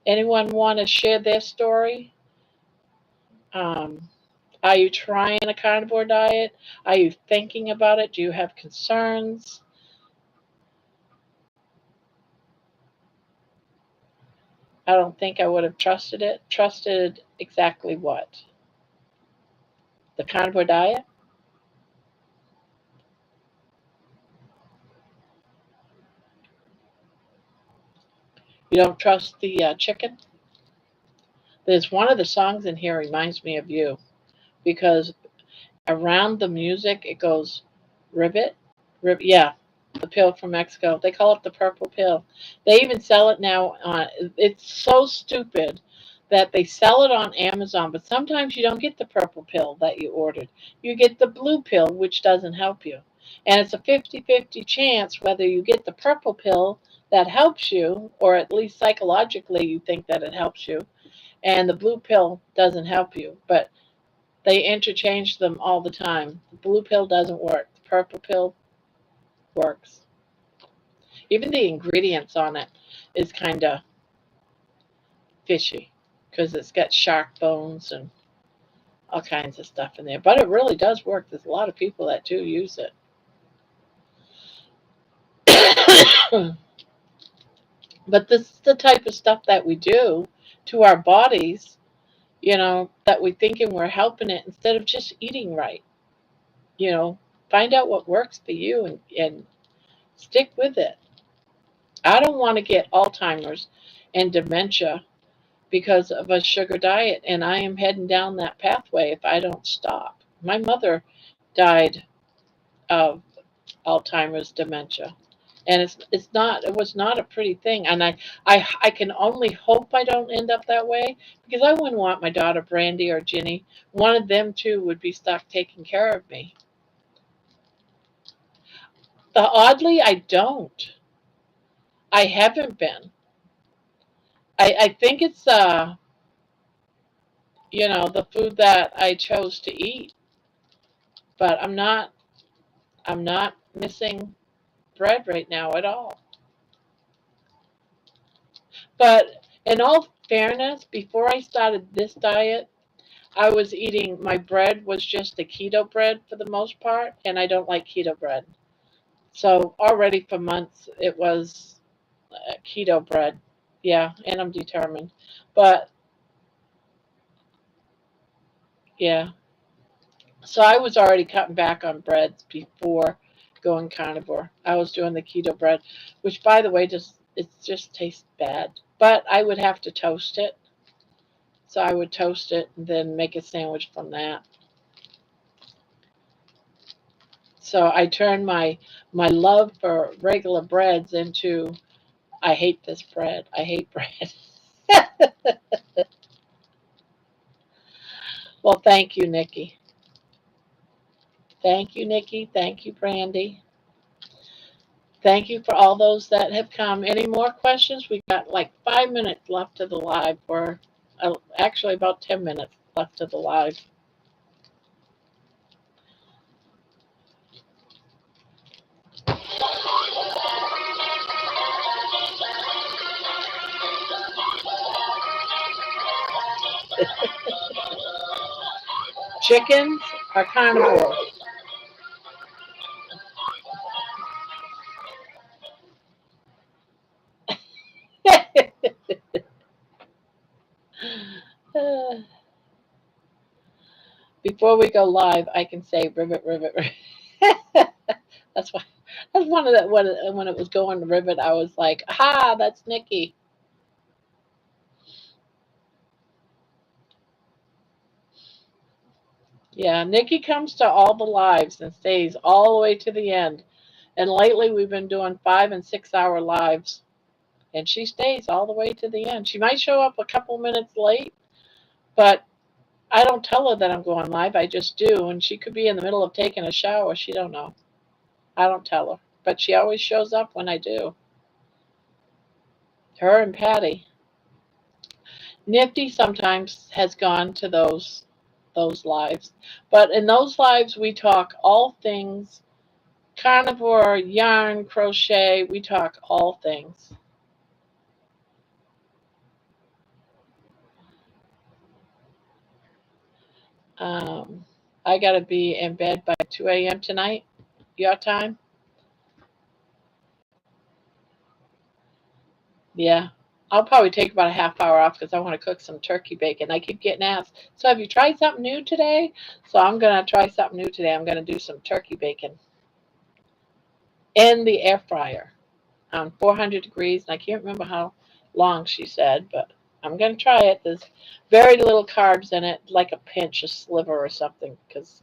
Anyone want to share their story? Um, are you trying a carnivore diet? Are you thinking about it? Do you have concerns? I don't think I would have trusted it. Trusted exactly what? The carnivore diet? You don't trust the chicken? There's one of the songs in here reminds me of you because around the music it goes ribbit, yeah, the pill from Mexico. They call it the purple pill. They even sell it now on. It's so stupid that they sell it on Amazon, but sometimes you don't get the purple pill that you ordered. You get the blue pill, which doesn't help you. And it's a 50-50 chance whether you get the purple pill that helps you, or at least psychologically you think that it helps you, and the blue pill doesn't help you. But they interchange them all the time. The blue pill doesn't work. The purple pill works. Even the ingredients on it is kind of fishy because it's got shark bones and all kinds of stuff in there. But it really does work. There's a lot of people that do use it. But this is the type of stuff that we do to our bodies, that we thinking we're helping it instead of just eating right. You know, find out what works for you and stick with it. I don't want to get Alzheimer's and dementia because of a sugar diet, and I am heading down that pathway if I don't stop. My mother died of Alzheimer's dementia, and it was not a pretty thing, and I can only hope I don't end up that way because I wouldn't want my daughter Brandy or Ginny, one of them two would be stuck taking care of me. Oddly, I don't. I haven't been. I think it's the food that I chose to eat, but I'm not missing bread right now at all. But in all fairness, before I started this diet, I was eating, my bread was just the keto bread for the most part, and I don't like keto bread. So already for months it was keto bread. Yeah, and I'm determined. But yeah, so I was already cutting back on breads before going carnivore. I was doing the keto bread, which by the way just it just tastes bad. But I would have to toast it. So I would toast it and then make a sandwich from that. So I turned my love for regular breads into I hate this bread. I hate bread. Well, thank you, Nikki. Thank you, Nikki. Thank you, Brandy. Thank you for all those that have come. Any more questions? We got like 5 minutes left of the live, or actually about 10 minutes left of the live. Chickens are carnivores. Before we go live, I can say rivet, rivet, rivet. That's why. That's one of the when it was going to rivet. I was like, "Ha, that's Nikki." Yeah, Nikki comes to all the lives and stays all the way to the end. And lately, we've been doing 5 and 6 hour lives, and she stays all the way to the end. She might show up a couple minutes late, but I don't tell her that I'm going live. I just do, and she could be in the middle of taking a shower. She don't know. I don't tell her, but she always shows up when I do. Her and Patty. Nifty sometimes has gone to those lives, but in those lives we talk all things carnivore, yarn, crochet. We talk all things. Um, I gotta be in bed by 2 a.m. tonight. Your time? Yeah. I'll probably take about a half hour off because I want to cook some turkey bacon. I keep getting asked, so have you tried something new today? So I'm gonna try something new today. I'm gonna do some turkey bacon in the air fryer on 400 degrees. And I can't remember how long she said, but I'm going to try it. There's very little carbs in it, like a pinch, a sliver or something, because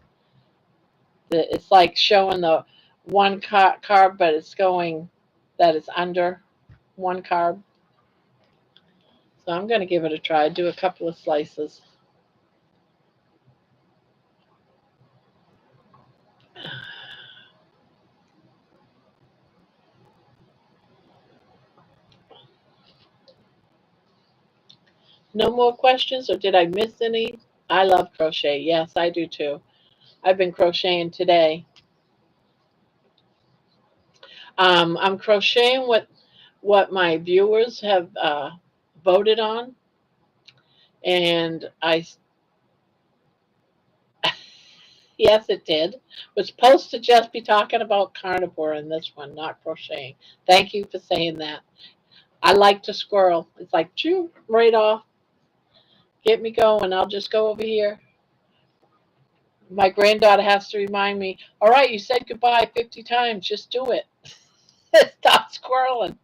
it's like showing the one carb, but it's going that it's under one carb. So I'm going to give it a try. Do a couple of slices. No more questions, or did I miss any? I love crochet. Yes, I do too. I've been crocheting today. I'm crocheting what my viewers have voted on, and I yes, it did. Was supposed to just be talking about carnivore in this one, not crocheting. Thank you for saying that. I like to squirrel. It's like chew right off, get me going. I'll just go over here. My granddaughter has to remind me. All right, you said goodbye 50 times. Just do it. Stop squirreling.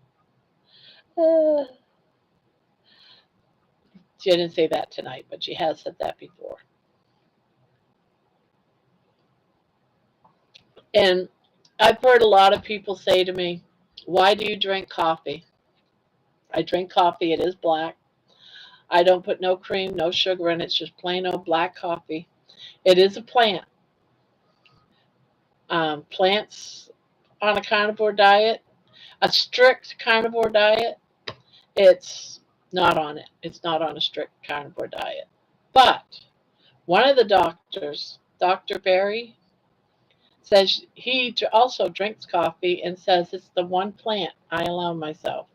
Uh, she didn't say that tonight, but she has said that before. And I've heard a lot of people say to me, why do you drink coffee? I drink coffee. It is black. I don't put no cream, no sugar in it. It's just plain old black coffee. It is a plant. Plants on a carnivore diet, a strict carnivore diet, it's not on it. It's not on a strict carnivore diet. But one of the doctors, Dr. Barry, says he also drinks coffee and says it's the one plant I allow myself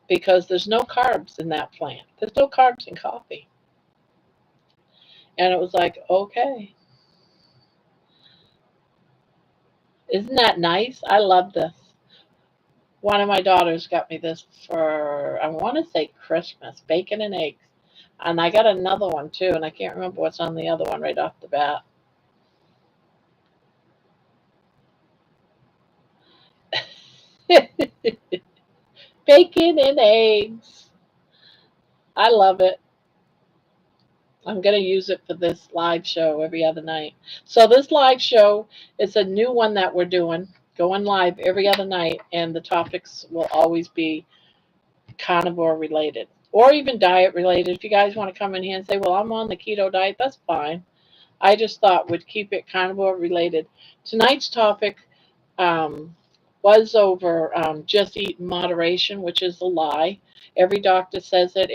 because there's no carbs in that plant. There's no carbs in coffee. And it was like, okay, isn't that nice? I love this. One of my daughters got me this for, I want to say Christmas, bacon and eggs. And I got another one too, and I can't remember what's on the other one right off the bat. Bacon and eggs. I love it. I'm going to use it for this live show every other night. So this live show is a new one that we're doing, going live every other night, and the topics will always be carnivore related or even diet related. If you guys want to come in here and say, well, I'm on the keto diet, that's fine. I just thought we'd keep it carnivore related. Tonight's topic um, was over just eat in moderation, which is a lie. Every doctor says it.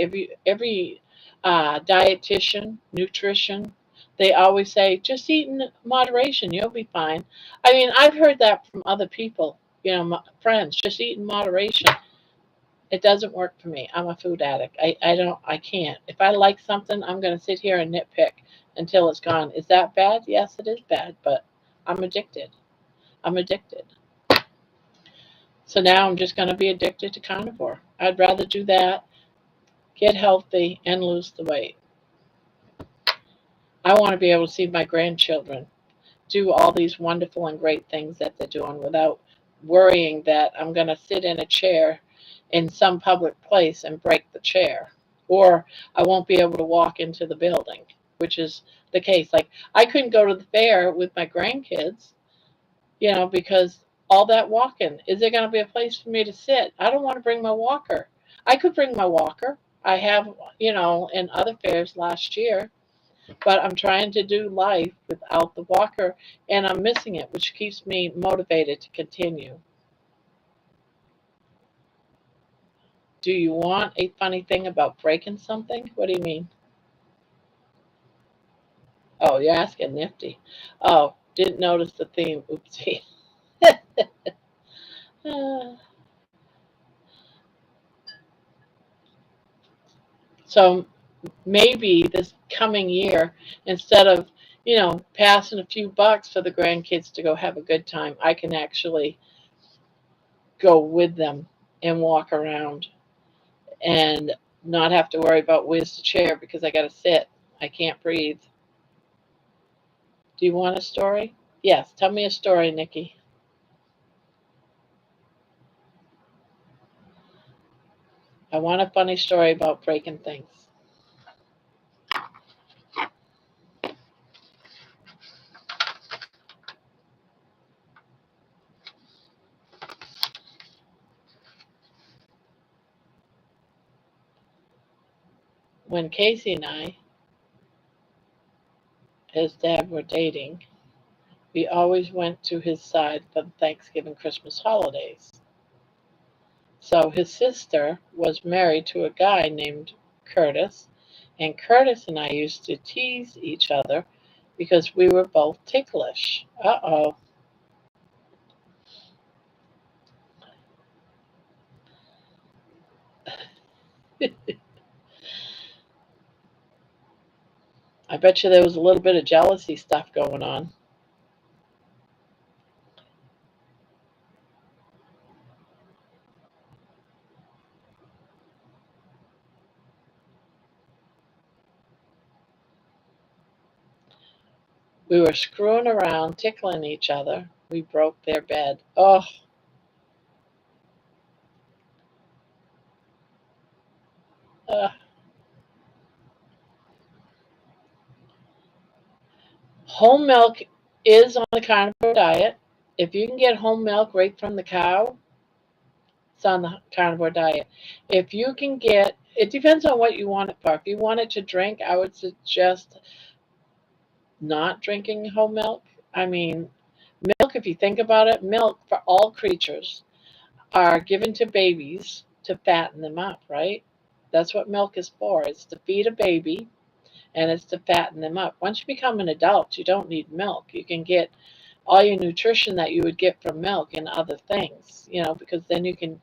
Every dietitian, nutrition, they always say just eat in moderation. You'll be fine. I mean, I've heard that from other people. Friends, just eat in moderation. It doesn't work for me. I'm a food addict. I can't. If I like something, I'm going to sit here and nitpick until it's gone. Is that bad? Yes, it is bad, but I'm addicted. I'm addicted. So now I'm just going to be addicted to carnivore. I'd rather do that, get healthy, and lose the weight. I want to be able to see my grandchildren do all these wonderful and great things that they're doing without worrying that I'm going to sit in a chair in some public place and break the chair. Or I won't be able to walk into the building, which is the case. Like, I couldn't go to the fair with my grandkids, because all that walking, is there going to be a place for me to sit? I don't want to bring my walker. I could bring my walker. I have, in other fairs last year, but I'm trying to do life without the walker and I'm missing it, which keeps me motivated to continue. Do you want a funny thing about breaking something? What do you mean? Oh, you're asking Nifty. Oh, didn't notice the theme. Oopsie. Uh, so maybe this coming year, instead of, passing a few bucks for the grandkids to go have a good time, I can actually go with them and walk around and not have to worry about where's the chair because I got to sit. I can't breathe. Do you want a story? Yes, tell me a story, Nikki. I want a funny story about breaking things. When Casey and I, his dad, were dating, we always went to his side for the Thanksgiving Christmas holidays. So his sister was married to a guy named Curtis, and Curtis and I used to tease each other because we were both ticklish. Uh oh. I bet you there was a little bit of jealousy stuff going on. We were screwing around, tickling each other. We broke their bed. Oh, uh, whole milk is on the carnivore diet. If you can get whole milk right from the cow, it's on the carnivore diet. If you can get, it depends on what you want it for. If you want it to drink, I would suggest not drinking whole milk. I mean, milk, if you think about it, milk for all creatures are given to babies to fatten them up, right? That's what milk is for. It's to feed a baby and it's to fatten them up. Once you become an adult, you don't need milk. You can get all your nutrition that you would get from milk and other things, because then you can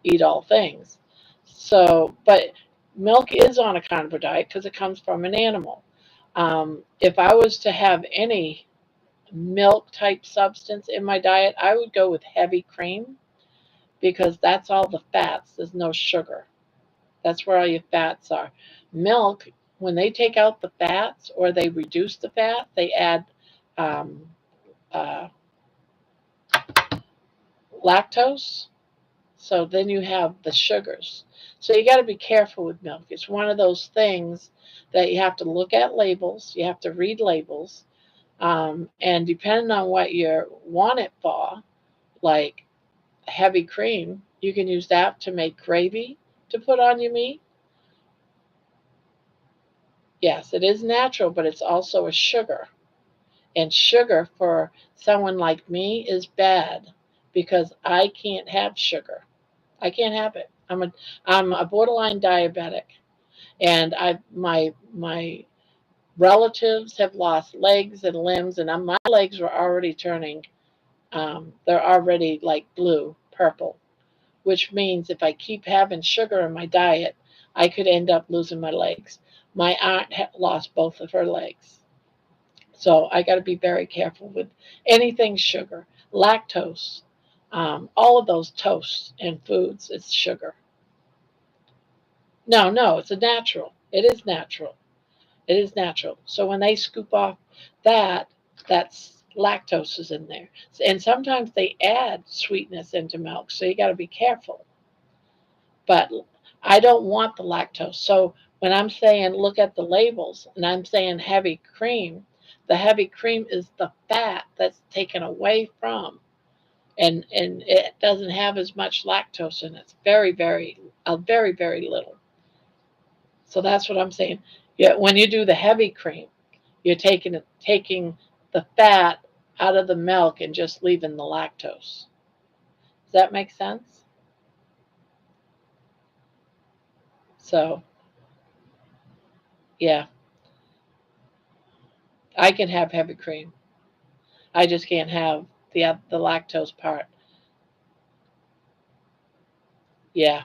eat all things. So, but milk is on a carnivore diet because it comes from an animal. If I was to have any milk type substance in my diet, I would go with heavy cream because that's all the fats. There's no sugar. That's where all your fats are. Milk, when they take out the fats or they reduce the fat, they add um, uh, lactose. So then you have the sugars. So you got to be careful with milk. It's one of those things that you have to look at labels. You have to read labels. And depending on what you want it for, like heavy cream, you can use that to make gravy to put on your meat. Yes, it is natural, but it's also a sugar. And sugar for someone like me is bad because I can't have sugar. I can't have it. I'm a borderline diabetic, and my relatives have lost legs and limbs, and my legs were already turning. They're already like blue, purple, which means if I keep having sugar in my diet, I could end up losing my legs. My aunt lost both of her legs. So I got to be very careful with anything sugar, lactose, all of those toasts and foods. It's sugar. No, no, it's a natural. It is natural. It is natural. So when they scoop off that, that's lactose is in there. And sometimes they add sweetness into milk, so you got to be careful. But I don't want the lactose. So when I'm saying look at the labels and I'm saying heavy cream, the heavy cream is the fat that's taken away from, and it doesn't have as much lactose in it. It's very little. So that's what I'm saying. Yeah, when you do the heavy cream, you're taking the fat out of the milk and just leaving the lactose. Does that make sense? So yeah, I can have heavy cream. I just can't have the lactose part. Yeah,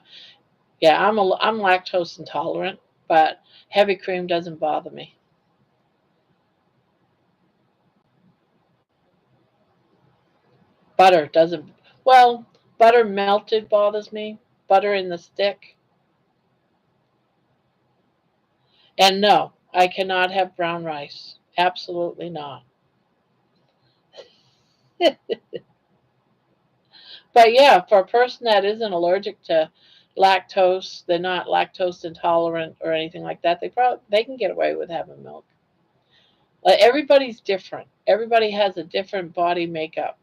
yeah. I'm lactose intolerant, but heavy cream doesn't bother me. Butter doesn't. Well, butter melted bothers me. Butter in the stick. And no, I cannot have brown rice. Absolutely not. But yeah, for a person that isn't allergic to lactose, they're not lactose intolerant or anything like that. They can get away with having milk. Like everybody's different. Everybody has a different body makeup.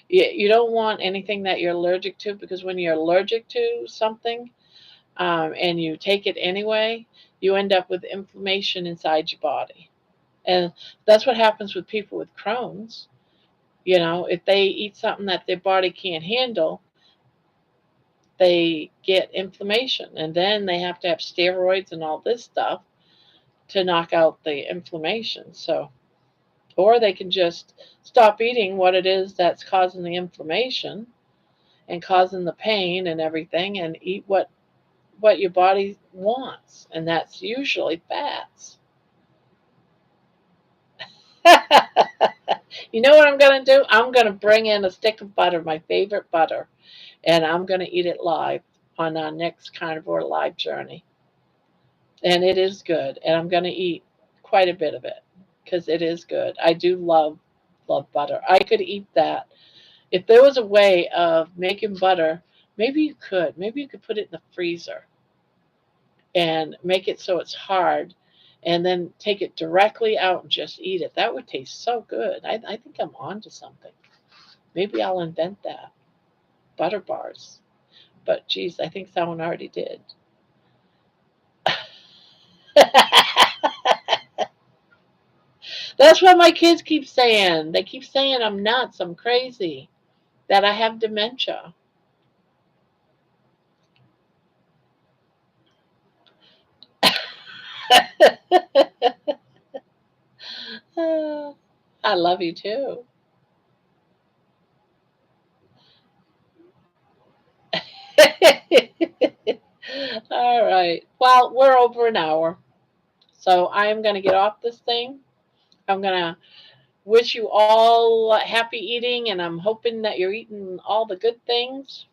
You don't want anything that you're allergic to because when you're allergic to something and you take it anyway, you end up with inflammation inside your body. And that's what happens with people with Crohn's. You know, if they eat something that their body can't handle, they get inflammation. And then they have to have steroids and all this stuff to knock out the inflammation. So, or they can just stop eating what it is that's causing the inflammation and causing the pain and everything and eat what your body wants. And that's usually fats. You know what I'm going to do? I'm going to bring in a stick of butter, my favorite butter, and I'm going to eat it live on our next carnivore live journey. And it is good, and I'm going to eat quite a bit of it because it is good. I do love butter. I could eat that. If there was a way of making butter, maybe you could. Maybe you could put it in the freezer and make it so it's hard and then take it directly out and just eat it. That would taste so good. I think I'm on to something. Maybe I'll invent that. Butter bars. But geez, I think someone already did. That's what my kids keep saying. They keep saying I'm nuts, I'm crazy, that I have dementia. I love you too. All right. Well, we're over an hour. So I am going to get off this thing. I'm going to wish you all happy eating, and I'm hoping that you're eating all the good things.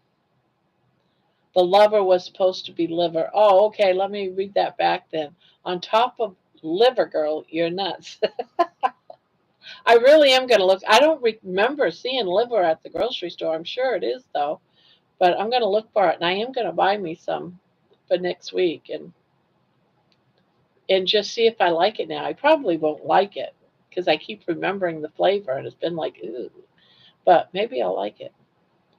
The lover was supposed to be liver. Oh, okay. Let me read that back then. On top of liver, girl, you're nuts. I really am going to look. I don't remember seeing liver at the grocery store. I'm sure it is, though. But I'm going to look for it, and I am going to buy me some for next week and just see if I like it now. I probably won't like it because I keep remembering the flavor, and it's been like, ooh. But maybe I'll like it.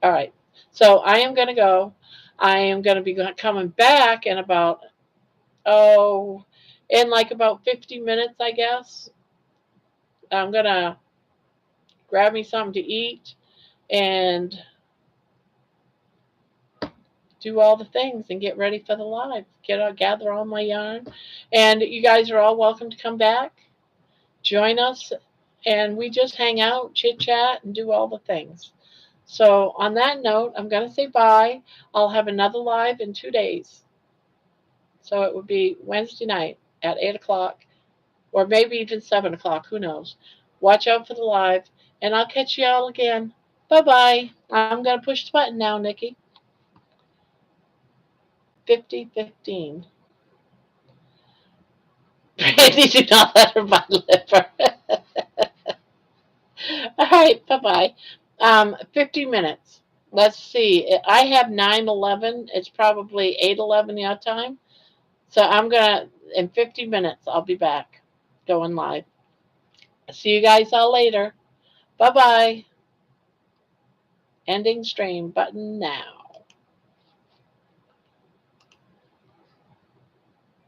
All right. So I am going to go. I am going to be coming back in about, oh, in like about 50 minutes, I guess. I'm going to grab me something to eat and do all the things and get ready for the live. Gather all my yarn. And you guys are all welcome to come back, join us, and we just hang out, chit chat, and do all the things. So, on that note, I'm going to say bye. I'll have another live in 2 days. So, it would be Wednesday night at 8 o'clock, or maybe even 7 o'clock. Who knows? Watch out for the live, and I'll catch you all again. Bye bye. I'm going to push the button now, Nikki. 50:15. Brandy, do not let her buy liver. All right, bye bye. 50 minutes. Let's see. I have 9:11. It's probably 8:11 your time. So I'm gonna in 50 minutes. I'll be back, going live. See you guys all later. Bye bye. Ending stream button now.